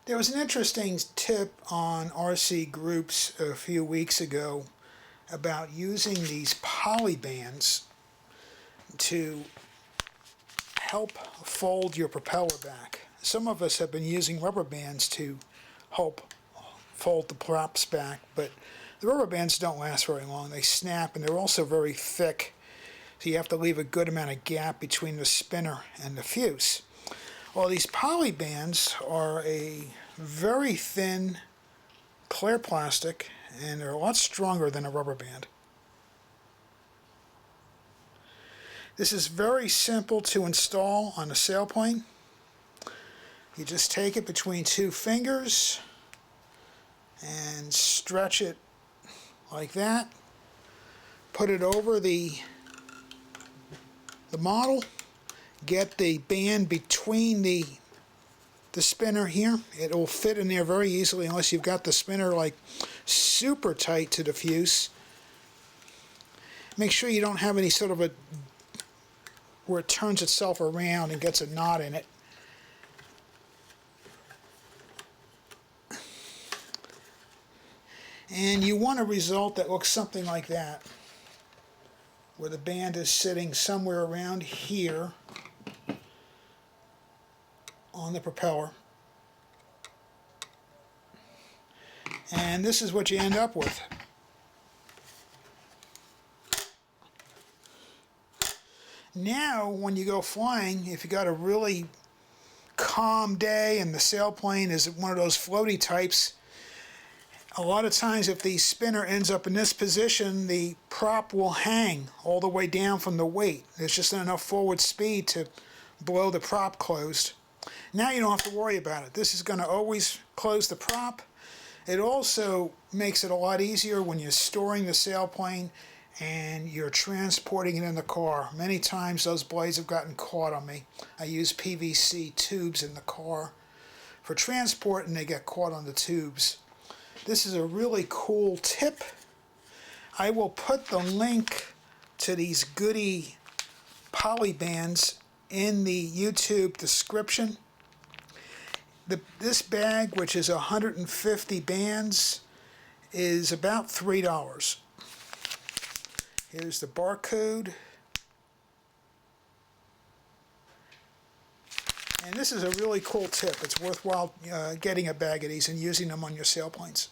There was an interesting tip on RC Groups a few weeks ago about using these polybands to help fold your propeller back. Some of us have been using rubber bands to help fold the props back, but the rubber bands don't last very long. They snap, and they're also very thick, so you have to leave a good amount of gap between the spinner and the fuse. Well, these poly bands are a very thin, clear plastic, and they're a lot stronger than a rubber band. This is very simple to install on a sailplane. You just take it between two fingers and stretch it like that. Put it over the model. Get the band between the spinner here. It will fit in there very easily unless you've got the spinner like super tight to the fuse. Make sure you don't have any sort of a where it turns itself around and gets a knot in it. And you want a result that looks something like that, where the band is sitting somewhere around here on the propeller. And this is what you end up with. Now, when you go flying, if you got a really calm day and the sailplane is one of those floaty types, a lot of times if the spinner ends up in this position, the prop will hang all the way down from the weight. There's just not enough forward speed to blow the prop closed. Now you don't have to worry about it. This is going to always close the prop. It also makes it a lot easier when you're storing the sailplane and you're transporting it in the car. Many times those blades have gotten caught on me. I use PVC tubes in the car for transport, and they get caught on the tubes. This is a really cool tip. I will put the link to these Goody poly bands in the YouTube description. This bag, which is 150 bands, is about $3. Here's the barcode. And this is a really cool tip. It's worthwhile getting a bag of these and using them on your sailplanes.